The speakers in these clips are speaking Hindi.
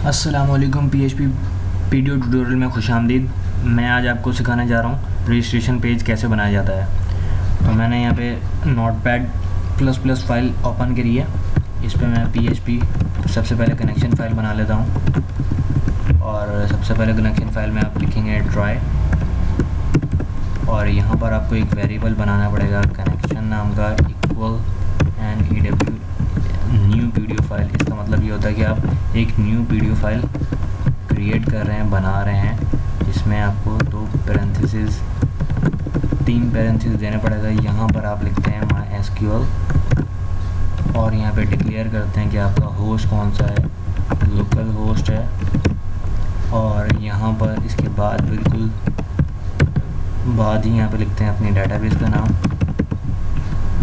अस्सलामुअलैकुम PHP वीडियो ट्यूटोरियल में खुशामदीद। मैं आज आपको सिखाने जा रहा हूँ रजिस्ट्रेशन पेज कैसे बनाया जाता है। तो मैंने यहाँ पे नोटपैड++ फाइल ओपन करी है। इस पर मैं PHP सबसे पहले कनेक्शन फ़ाइल बना लेता हूँ। और सबसे पहले कनेक्शन फ़ाइल में आप लिखेंगे ट्राई, और यहाँ पर आपको एक वेरिएबल बनाना पड़ेगा कनेक्शन नाम का equal NEW new PDF file. इसका मतलब ये होता है कि आप एक न्यू पीडीएफ फाइल क्रिएट कर रहे हैं, बना रहे हैं, जिसमें आपको तीन पैरेंथेसिस देने पड़ेगा। यहाँ पर आप लिखते हैं MySQL और यहाँ पे डिक्लेयर करते हैं कि आपका होस्ट कौन सा है, लोकल होस्ट है। और यहाँ पर इसके बाद बिल्कुल बाद ही यहाँ पे लिखते हैं अपनी डेटाबेस का नाम।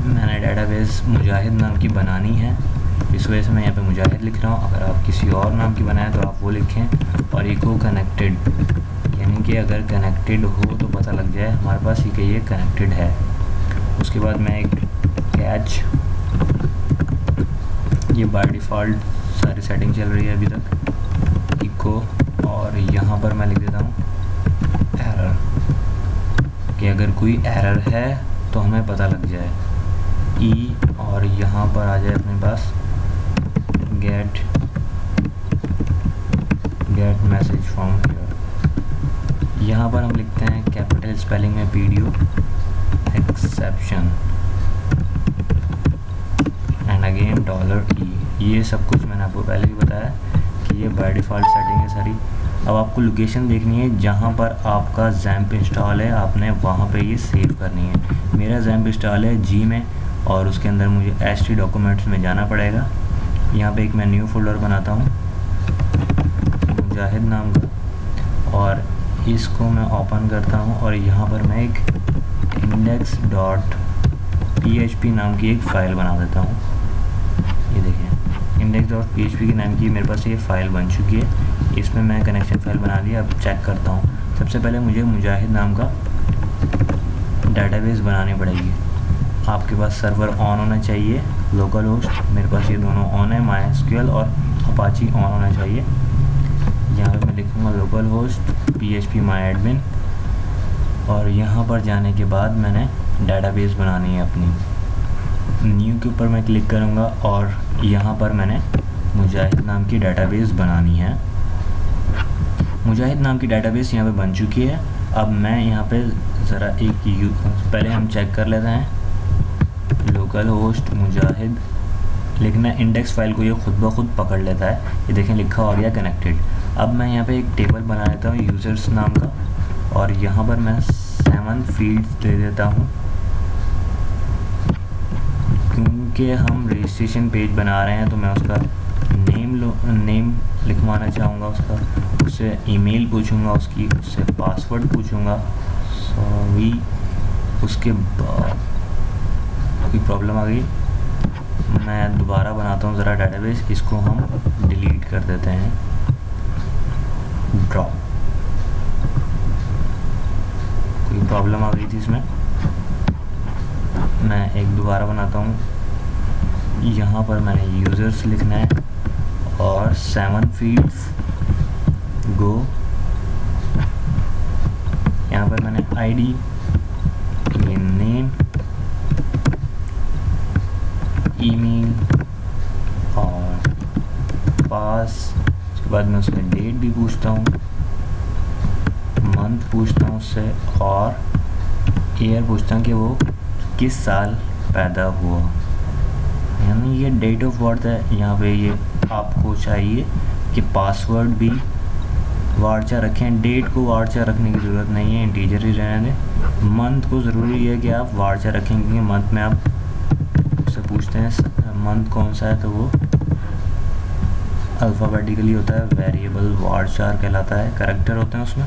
मैंने डेटाबेस मुजाहिद नाम की बनानी है, इस वजह से मैं यहाँ पे मुजाहिद लिख रहा हूँ। अगर आप किसी और नाम की बनाएं तो आप वो लिखें। और इको कनेक्टेड, यानी कि अगर कनेक्टेड हो तो पता लग जाए हमारे पास ही कि ये कनेक्टेड है। उसके बाद मैं एक कैच, ये बाय डिफ़ॉल्ट सारी सेटिंग चल रही है अभी तक, इको, और यहाँ पर मैं लिख देता हूँ एरर, कि अगर कोई एरर है तो हमें पता लग जाए। ई, और यहाँ पर आ जाए अपने पास गेट मैसेज फ्रॉम हियर। यहाँ पर हम लिखते हैं कैपिटल स्पेलिंग में PDO exception and again $E। ये सब कुछ मैंने आपको पहले भी बताया कि ये बाय डिफ़ॉल्ट सेटिंग है सारी। अब आपको लोकेशन देखनी है जहाँ पर आपका XAMPP इंस्टॉल है, आपने वहाँ पे ये सेव करनी है। मेरा XAMPP इंस्टॉल है G में, और उसके अंदर मुझे HT डॉक्यूमेंट्स में जाना पड़ेगा। यहाँ पे एक मैं न्यू फोल्डर बनाता हूँ मुजाहिद नाम का, और इसको मैं ओपन करता हूँ। और यहाँ पर मैं एक index.php नाम की एक फ़ाइल बना देता हूँ। ये देखिए index.php के नाम की मेरे पास ये फ़ाइल बन चुकी है। इसमें मैं कनेक्शन फ़ाइल बना दिया। अब चेक करता हूँ। सबसे पहले मुझे मुजाहिद नाम का डेटाबेस बनानी पड़ेगी। आपके पास सर्वर ऑन होना चाहिए, लोकल होस्ट, मेरे पास ये दोनों ऑन है, MySQL और अपाची ऑन होना चाहिए। यहाँ पे मैं लिखूँगा लोकल होस्ट PHP MyAdmin, और यहाँ पर जाने के बाद मैंने डेटाबेस बनानी है अपनी। न्यू के ऊपर मैं क्लिक करूँगा और यहाँ पर मैंने मुजाहिद नाम की डेटाबेस बनानी है। मुजाहिद नाम की डेटाबेस यहाँ पे बन चुकी है। अब मैं यहाँ पे ज़रा पहले हम चेक कर लेते हैं। लोकल होस्ट मुजाहिद लिखना, इंडेक्स फाइल को ये खुद ब खुद पकड़ लेता है। ये देखें लिखा हो गया कनेक्टेड। अब मैं यहाँ पे एक टेबल बना लेता हूँ यूज़र्स नाम का, और यहाँ पर मैं 7 फील्ड्स दे देता हूँ, क्योंकि हम रजिस्ट्रेशन पेज बना रहे हैं तो मैं उसका नेम लिखवाना चाहूँगा उसका, उससे ईमेल पूछूँगा उसकी, उससे पासवर्ड पूछूँगा। सॉरी, उसके बाद कोई प्रॉब्लम आ गई, मैं दोबारा बनाता हूँ ज़रा डेटाबेस। इसको हम डिलीट कर देते हैं, ड्रॉप। कोई प्रॉब्लम आ गई थी इसमें, मैं एक दोबारा बनाता हूँ। यहाँ पर मैंने यूज़र्स लिखना है और 7 फील्ड्स गो। यहाँ पर मैंने ID, ये नेम, ईमेल और पास। उसके बाद मैं उसमें डेट भी पूछता हूँ, मंथ पूछता हूँ उससे, और ईयर पूछता हूँ कि वो किस साल पैदा हुआ। यानी ये डेट ऑफ बर्थ है। यहाँ पे ये आपको चाहिए कि पासवर्ड भी वार्चा रखें। डेट को वार्चा रखने की ज़रूरत नहीं है, इंटीजर ही रहने दें। मंथ को ज़रूरी है कि आप वार्चा रखें, क्योंकि मंथ में आप उससे पूछते हैं मंथ कौन सा है, तो वो अल्फ़ाबेटिकली होता है। वेरिएबल वार्चार कहलाता है, करैक्टर होते हैं उसमें।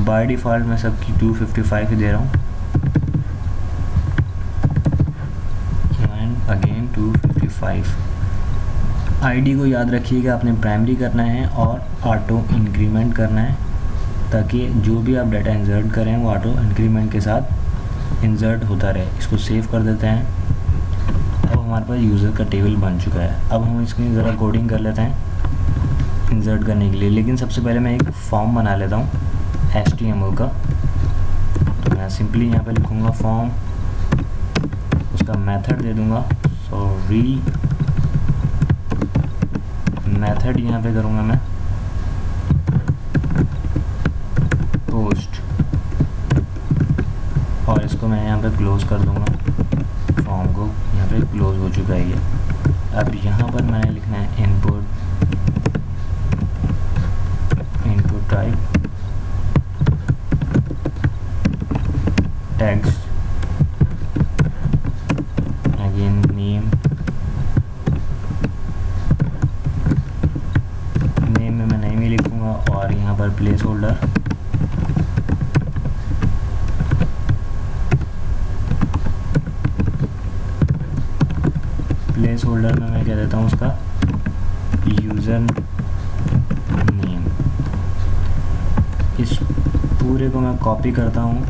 बाय डिफ़ॉल्ट मैं सबकी 255 ही दे रहा हूँ, एंड अगेन 255। ID को याद रखिएगा, आपने प्राइमरी करना है और ऑटो इंक्रीमेंट करना है, ताकि जो भी आप डाटा इंसर्ट करें वो ऑटो इंक्रीमेंट के साथ इंसर्ट होता रहे। इसको सेव कर देते हैं। अब हमारे पास यूज़र का टेबल बन चुका है। अब हम इसकी ज़रा कोडिंग कर लेते हैं। इंसर्ट करने के लिए। लेकिन सबसे पहले मैं एक फॉर्म बना लेता हूँ HTML का। तो मैं सिंपली यहाँ पे लिखूँगा फॉर्म, उसका मेथड दे दूँगा, सॉरी मेथड यहाँ पे करूँगा मैं पोस्ट, और इसको मैं यहाँ पे क्लोज़ कर दूँगा। फॉर्म को यहाँ पे क्लोज़ हो चुका है ये। अब यहाँ पर मैंने लिखना है input type text, again name में मैं नेम ही लिखूँगा, और यहाँ पर प्लेस होल्डर में मैं कह देता हूँ उसका यूज़र नेम। इस पूरे को मैं कॉपी करता हूँ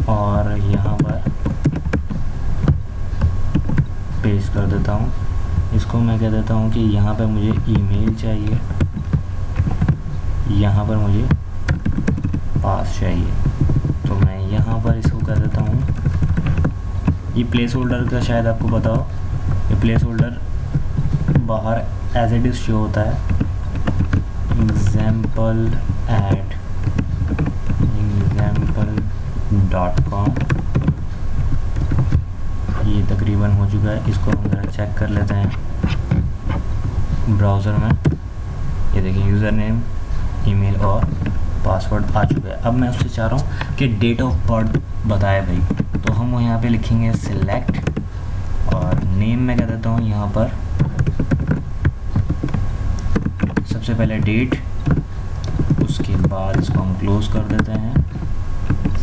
और यहाँ पर पेस्ट कर देता हूँ। इसको मैं कह देता हूँ कि यहाँ पर मुझे ईमेल चाहिए, यहाँ पर मुझे पास चाहिए। तो मैं यहाँ पर इसको कह देता हूँ, ये प्लेस होल्डर का शायद आपको पता हो, ये प्लेस होल्डर बाहर एज इट इज़ शो होता है, example.com। ये तकरीबन हो चुका है। इसको हम ज़रा चेक कर लेते हैं ब्राउज़र में। ये देखिए यूज़र नेम, ईमेल और पासवर्ड आ चुका है। अब मैं उससे चाह रहा हूँ कि डेट ऑफ बर्थ बताए भाई, तो हम यहाँ पे लिखेंगे सिलेक्ट, और नेम में कह देता हूँ यहाँ पर सबसे पहले डेट, उसके बाद इसको हम क्लोज कर देते हैं,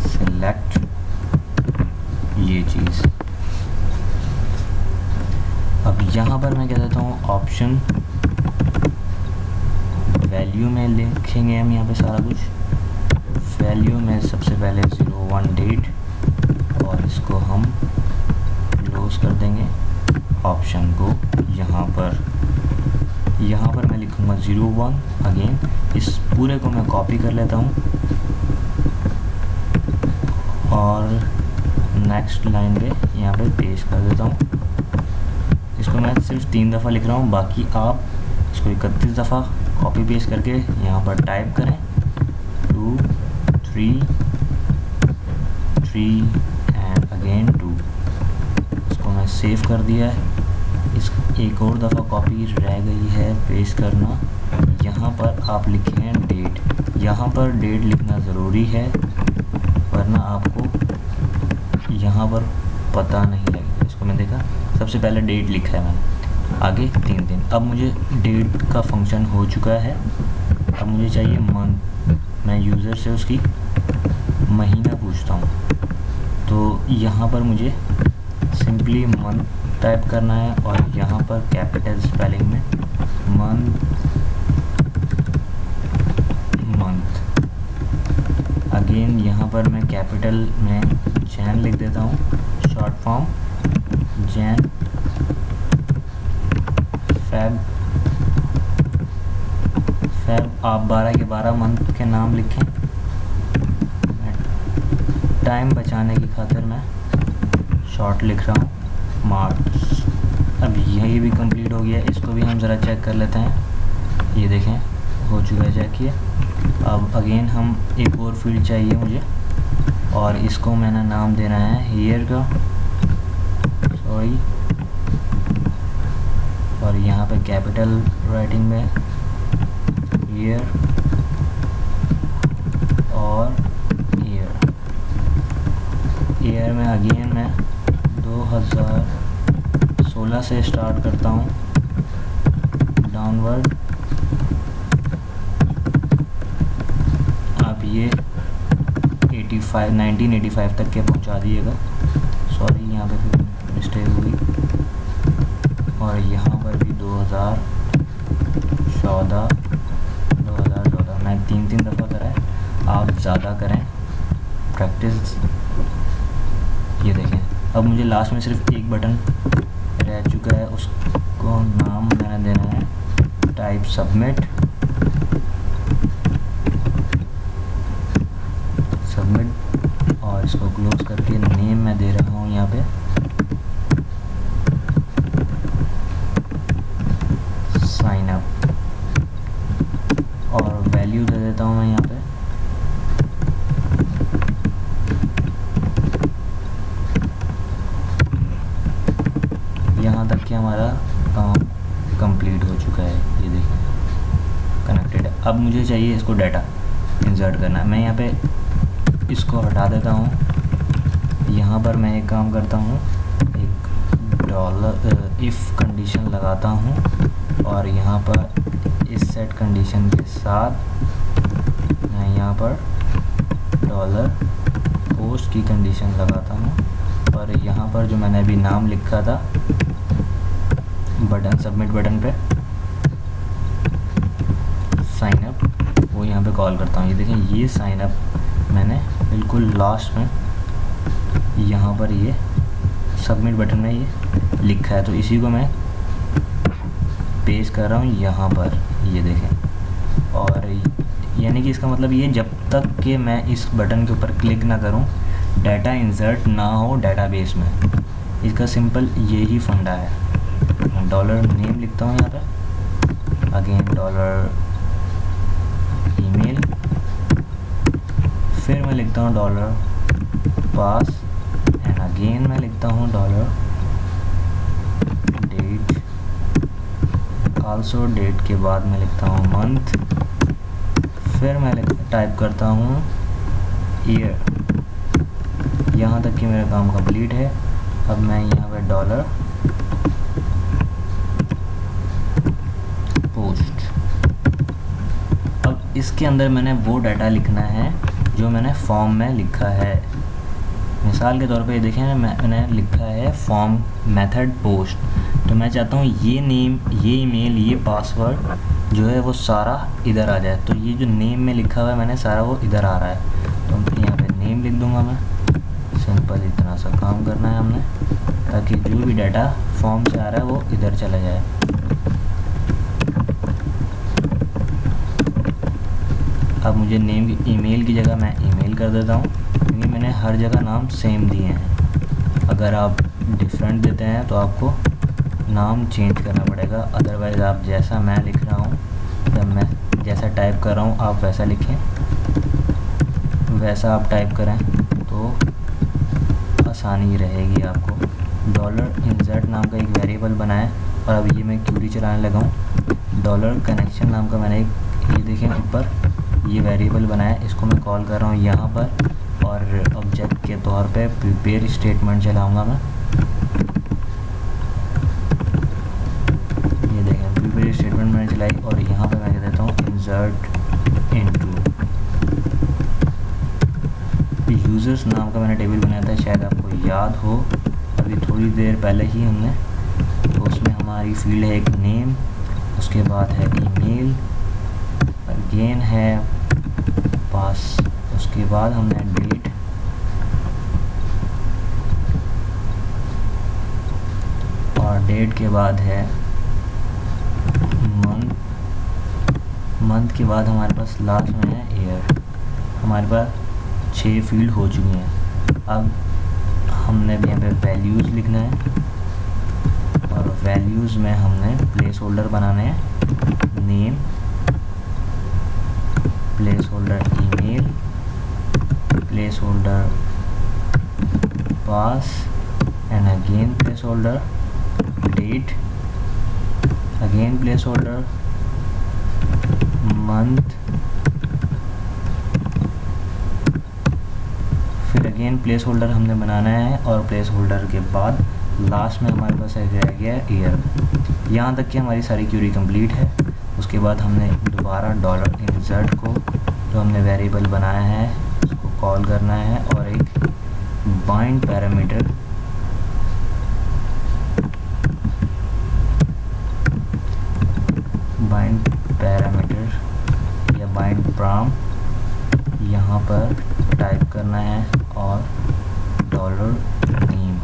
सिलेक्ट ये चीज़। अब यहाँ पर मैं कह देता हूँ ऑप्शन, वैल्यू में लिखेंगे हम यहाँ पे सारा कुछ। वैल्यू में सबसे पहले 01 डेट, और इसको हम क्लोज कर देंगे ऑप्शन को। यहाँ पर मैं लिखूँगा 01 अगेन। इस पूरे को मैं कॉपी कर लेता हूँ और नेक्स्ट लाइन पे यहाँ पे पेस्ट कर देता हूँ। इसको मैं सिर्फ 3 दफ़ा लिख रहा हूँ, बाकी आप इसको 31 दफ़ा कॉपी पेस्ट करके यहाँ पर टाइप करें 2 3 एंड अगेन 2। इसको मैं सेव कर दिया है। इस एक और दफ़ा कॉपी रह गई है पेस्ट करना। यहाँ पर आप लिखें डेट, यहाँ पर डेट लिखना ज़रूरी है वरना आपको यहाँ पर पता नहीं लगेगा। इसको मैं देखा सबसे पहले डेट लिखा है मैंने, आगे 3 दिन। अब मुझे डेट का फंक्शन हो चुका है। अब मुझे चाहिए मंथ। मैं यूज़र से उसकी महीना पूछता हूँ, तो यहाँ पर मुझे सिंपली मंथ टाइप करना है और यहाँ पर कैपिटल स्पेलिंग में मंथ। अगेन यहाँ पर मैं कैपिटल में जैन लिख देता हूँ, शॉर्ट फॉर्म जैन फैब। आप 12 के 12 मंथ के नाम लिखें। टाइम बचाने की खातिर मैं शॉर्ट लिख रहा हूँ, मार्च। अब यही भी कंप्लीट हो गया। इसको भी हम ज़रा चेक कर लेते हैं। ये देखें हो चुका है, चेक किया। अब अगेन हम एक और फील्ड चाहिए मुझे, और इसको मैंने नाम देना है ईयर का, सॉरी, और यहाँ पे कैपिटल राइटिंग में ईयर और ईयर में अगेन मैं 2016 से स्टार्ट करता हूँ डाउनवर्ड। आप ये 1985 तक के पहुँचा दिएगा। सॉरी यहाँ पे फिर मिस्टेक हुई। और यहाँ पर भी 2014 मैं 3 दफ़ा करा है, आप ज़्यादा करें प्रैक्टिस। ये देखें अब मुझे लास्ट में सिर्फ एक बटन रह चुका है, उसको नाम मैंने देना सबमिट और इसको क्लोज करके नेम मैं दे रहा हूँ यहाँ पे साइन अप और वैल्यू दे देता हूँ मैं यहाँ पे यहाँ तक कि हमारा काम कंप्लीट हो चुका है। ये देखिए कनेक्टेड है। अब मुझे चाहिए इसको डाटा इंसर्ट करना है। मैं यहाँ पे इसको हटा देता हूँ। यहाँ पर मैं एक काम करता हूँ, एक डॉलर इफ़ कंडीशन लगाता हूँ और यहाँ पर इस सेट कंडीशन के साथ मैं यहाँ पर डॉलर पोस्ट की कंडीशन लगाता हूँ और यहाँ पर जो मैंने अभी नाम लिखा था बटन सबमिट बटन पे साइन अप वो यहाँ पे कॉल करता हूँ। ये देखें ये साइन अप मैंने बिल्कुल लास्ट में यहाँ पर ये सबमिट बटन में ये लिखा है, तो इसी को मैं पेस्ट कर रहा हूँ यहाँ पर। ये देखें और यानी कि इसका मतलब ये जब तक कि मैं इस बटन के ऊपर क्लिक ना करूँ डाटा इंसर्ट ना हो डाटाबेस में। इसका सिंपल यही फंडा है। डॉलर नेम लिखता हूँ यहाँ पे, अगेन डॉलर ईमेल, फिर मैं लिखता हूँ डॉलर पास एंड अगेन मैं लिखता हूँ डॉलर डेट, आल्सो डेट के बाद मैं लिखता हूँ मंथ, फिर मैं टाइप करता हूँ ईयर। यहाँ तक कि मेरा काम कंप्लीट है। अब मैं यहाँ पे डॉलर पोस्ट, अब इसके अंदर मैंने वो डाटा लिखना है जो मैंने फॉर्म में लिखा है। मिसाल के तौर पे देखें मैंने लिखा है फॉर्म मेथड पोस्ट, तो मैं चाहता हूँ ये नेम, ये ईमेल, ये पासवर्ड जो है वो सारा इधर आ जाए। तो ये जो नेम में लिखा हुआ है मैंने सारा वो इधर आ रहा है, तो यहाँ पे नेम लिख दूँगा मैं। सिंपल इतना सा काम करना है हमने ताकि जो भी डाटा फॉर्म से आ रहा है वो इधर चला जाए। अब मुझे नेम ईमेल की जगह मैं ईमेल कर देता हूँ, क्योंकि मैंने हर जगह नाम सेम दिए हैं। अगर आप डिफरेंट देते हैं तो आपको नाम चेंज करना पड़ेगा, अदरवाइज़ आप जैसा मैं लिख रहा हूँ या मैं जैसा टाइप कर रहा हूँ आप वैसा लिखें, वैसा आप टाइप करें तो आसानी रहेगी आपको। डॉलर इंसर्ट नाम का एक वेरिएबल बनाएं और अब ये मैं क्यूरी चलाने लगा हूँ। डॉलर कनेक्शन नाम का मैंने एक ये देखें ऊपर ये वेरिएबल बनाया, इसको मैं कॉल कर रहा हूँ यहाँ पर और ऑब्जेक्ट के तौर पे प्रिपेयर स्टेटमेंट चलाऊँगा मैं। ये देखें प्रिपेयर स्टेटमेंट मैंने चलाई और यहाँ पे मैं कह देता हूँ इंसर्ट इनटू यूज़र्स नाम का मैंने टेबल बनाया था, शायद आपको याद हो, अभी थोड़ी देर पहले ही हमने। तो उसमें हमारी फील्ड है एक नेम, उसके बाद है ईमेल, अगेन है पास, उसके बाद हमने डेट, और डेट के बाद है मंथ, मंथ के बाद हमारे पास लास्ट में है ईयर। हमारे पास 6 फील्ड हो चुकी हैं। अब हमने भी यहाँ पे वैल्यूज़ लिखना है और वैल्यूज़ में हमने प्लेस होल्डर बनाने हैं, name, placeholder email, placeholder pass and again placeholder date, again placeholder month, फिर अगेन प्लेस होल्डर हमने बनाना है और प्लेस होल्डर के बाद लास्ट में हमारे पास रह गया ईयर। यहाँ तक कि हमारी सारी क्यूरी कंप्लीट है। उसके बाद हमने दोबारा डॉलर इंसर्ट को जो हमने वेरिएबल बनाया है उसको कॉल करना है और एक बाइंड पैरामीटर या बाइंड प्राम यहाँ पर टाइप करना है और डॉलर नेम,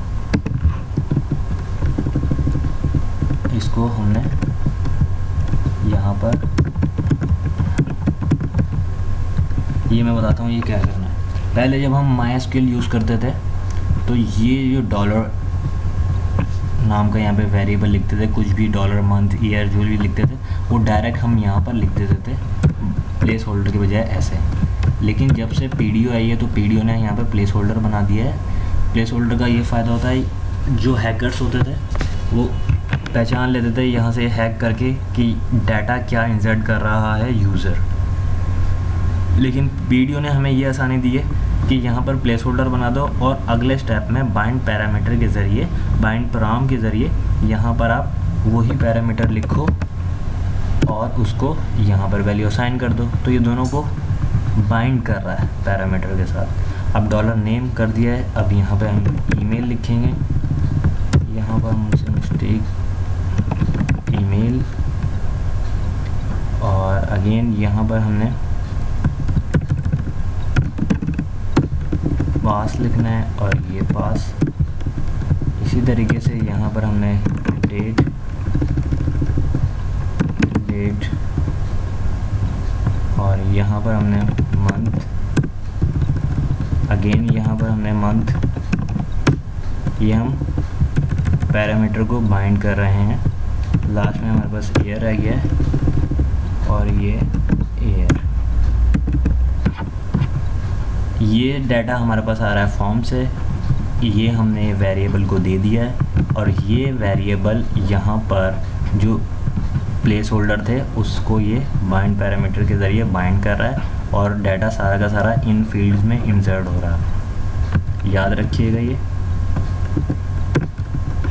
इसको हमने यहाँ पर ये मैं बताता हूँ ये क्या करना है। पहले जब हम MySQL यूज़ करते थे तो ये जो डॉलर नाम का यहाँ पे वेरिएबल लिखते थे, कुछ भी डॉलर, मंथ, ईयर जो भी लिखते थे वो डायरेक्ट हम यहाँ पर लिख देते थे प्लेस होल्डर के बजाय ऐसे। लेकिन जब से PDO आई है तो PDO ने यहाँ पे प्लेस होल्डर बना दिया है। प्लेस होल्डर का ये फ़ायदा होता है, जो हैकर्स होते थे वो पहचान लेते थे यहाँ से हैक करके कि डाटा क्या इंसर्ट कर रहा है यूज़र। लेकिन PDO ने हमें ये आसानी दी है कि यहाँ पर प्लेस होल्डर बना दो और अगले स्टेप में बाइंड पैरामीटर के ज़रिए, बाइंड पाराम के ज़रिए यहाँ पर आप वही पैरामीटर लिखो और उसको यहाँ पर वैल्यू असाइन कर दो। तो ये दोनों को बाइंड कर रहा है पैरामीटर के साथ। अब डॉलर नेम कर दिया है, अब यहाँ पे हम ईमेल लिखेंगे, यहाँ पर हमसे मिस्टेक ईमेल, और अगेन यहाँ पर हमने पास लिखना है और ये पास। इसी तरीके से यहाँ पर हमने डेट और यहाँ पर हमने मंथ, अगेन यहाँ पर हमने मंथ। ये हम पैरामीटर को बाइंड कर रहे हैं। लास्ट में हमारे पास ईयर रह गया है और ये ईयर। ये डाटा हमारे पास आ रहा है फॉर्म से, ये हमने वेरिएबल को दे दिया है और ये वेरिएबल यहाँ पर जो प्लेस होल्डर थे उसको ये बाइंड पैरामीटर के ज़रिए बाइंड कर रहा है और डाटा सारा का सारा इन फील्ड्स में इंसर्ट हो रहा है। याद रखिएगा ये।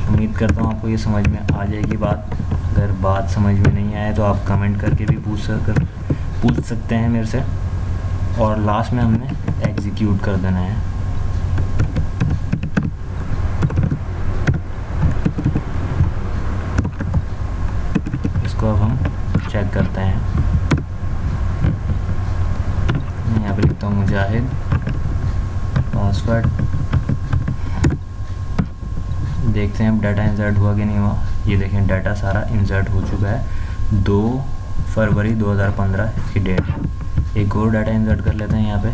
उम्मीद करता हूँ आपको ये समझ में आ जाएगी बात। अगर बात समझ में नहीं आए तो आप कमेंट करके भी पूछ सकते हैं मेरे से। और लास्ट में हमने एग्जीक्यूट कर देना है। इसको अब हम चेक करते हैं। मैं यहाँ पे लिखता हूँ मुजाहिद पासवर्ड। देखते हैं अब डाटा इंसर्ट हुआ कि नहीं हुआ। ये देखें डाटा सारा इंसर्ट हो चुका है। 2 फरवरी 2015 की डेट। एक और डाटा इंसर्ट कर लेते हैं यहाँ पे।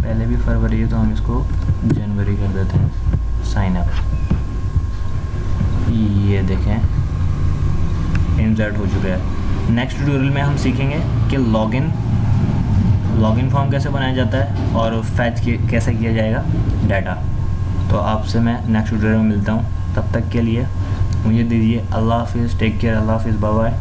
पहले भी फरवरी है तो हम इसको जनवरी कर देते हैं। साइन अप, ये देखें इंसर्ट हो चुका है। नेक्स्ट ट्यूटोरियल में हम सीखेंगे कि लॉगिन फॉर्म कैसे बनाया जाता है और फैच कैसे किया जाएगा डाटा। तो आपसे मैं नेक्स्ट ट्यूटोरियल में मिलता हूँ। तब तक के लिए मुझे दीजिए अल्लाह हाफिज़, टेक केयर, अल्लाह हाफिज़, बाय बाय।